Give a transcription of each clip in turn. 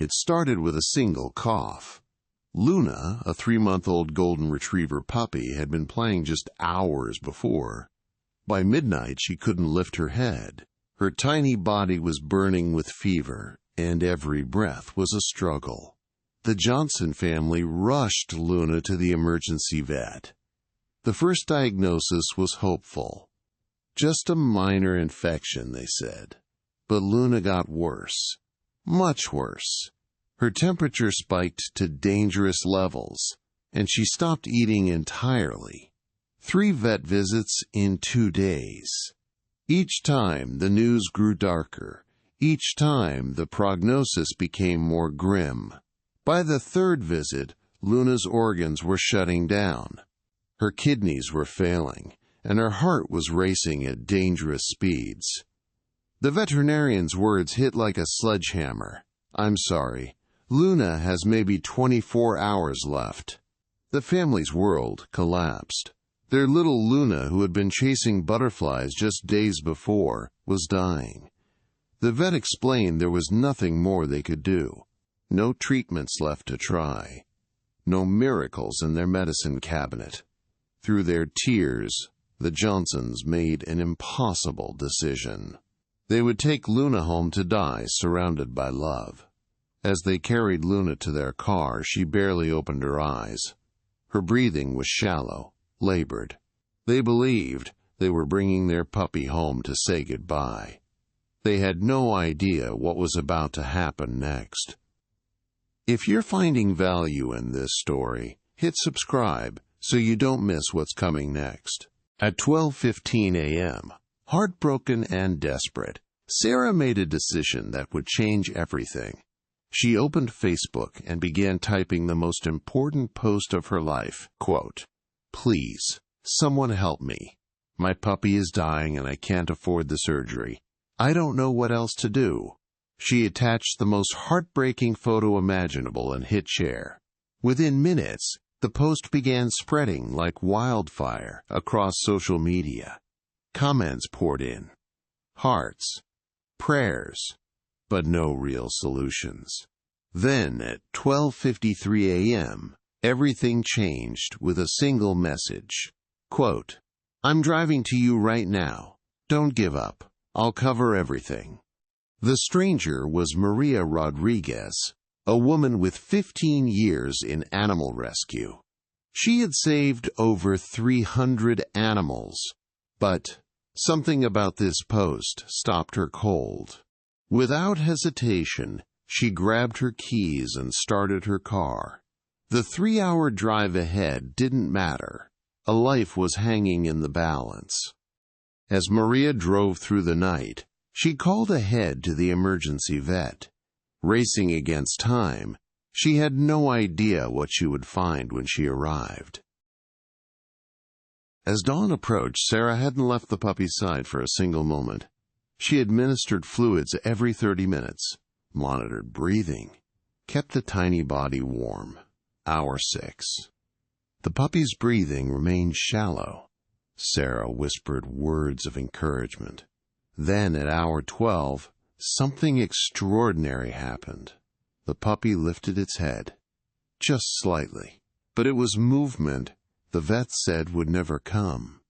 It started with a single cough. Luna, a 3-month-old golden retriever puppy, had been playing just hours before. By midnight, she couldn't lift her head. Her tiny body was burning with fever, and every breath was a struggle. The Johnson family rushed Luna to the emergency vet. The first diagnosis was hopeful. Just a minor infection, they said. But Luna got worse. Much worse. Her temperature spiked to dangerous levels, and she stopped eating entirely. 3 vet visits in 2 days. Each time the news grew darker. Each time the prognosis became more grim. By the 3rd visit, Luna's organs were shutting down. Her kidneys were failing, and her heart was racing at dangerous speeds. The veterinarian's words hit like a sledgehammer. "I'm sorry. Luna has maybe 24 hours left." The family's world collapsed. Their little Luna, who had been chasing butterflies just days before, was dying. The vet explained there was nothing more they could do. No treatments left to try. No miracles in their medicine cabinet. Through their tears, the Johnsons made an impossible decision. They would take Luna home to die, surrounded by love. As they carried Luna to their car, she barely opened her eyes. Her breathing was shallow, labored. They believed they were bringing their puppy home to say goodbye. They had no idea what was about to happen next. If you're finding value in this story, hit subscribe so you don't miss what's coming next. At 12:15 a.m., heartbroken and desperate, Sarah made a decision that would change everything. She opened Facebook and began typing the most important post of her life. Quote, "Please, someone help me. My puppy is dying and I can't afford the surgery. I don't know what else to do." She attached the most heartbreaking photo imaginable and hit share. Within minutes, the post began spreading like wildfire across social media. Comments poured in. Hearts. Prayers. But no real solutions. Then, at 12:53 a.m., everything changed with a single message. Quote, "I'm driving to you right now. Don't give up. I'll cover everything." The stranger was Maria Rodriguez, a woman with 15 years in animal rescue. She had saved over 300 animals, but something about this post stopped her cold. Without hesitation, she grabbed her keys and started her car. The 3-hour drive ahead didn't matter. A life was hanging in the balance. As Maria drove through the night, she called ahead to the emergency vet. Racing against time, she had no idea what she would find when she arrived. As dawn approached, Sarah hadn't left the puppy's side for a single moment. She administered fluids every 30 minutes, monitored breathing, kept the tiny body warm. Hour 6. The puppy's breathing remained shallow. Sarah whispered words of encouragement. Then, at hour 12, something extraordinary happened. The puppy lifted its head, just slightly, but it was movement the vet said would never come.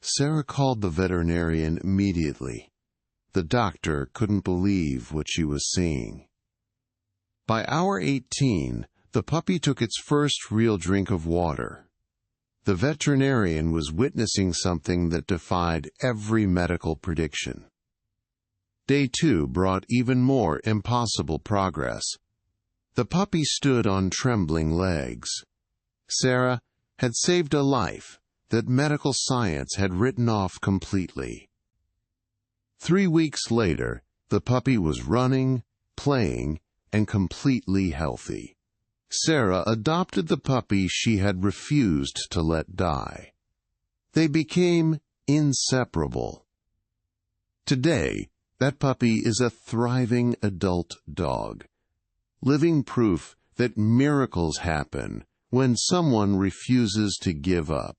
Sarah called the veterinarian immediately. The doctor couldn't believe what she was seeing. By hour 18, the puppy took its first real drink of water. The veterinarian was witnessing something that defied every medical prediction. Day 2 brought even more impossible progress. The puppy stood on trembling legs. Sarah had saved a life that medical science had written off completely. 3 weeks later, the puppy was running, playing, and completely healthy. Sarah adopted the puppy she had refused to let die. They became inseparable. Today, that puppy is a thriving adult dog, living proof that miracles happen when someone refuses to give up.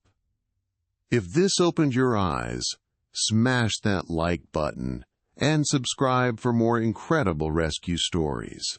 If this opened your eyes, smash that like button and subscribe for more incredible rescue stories.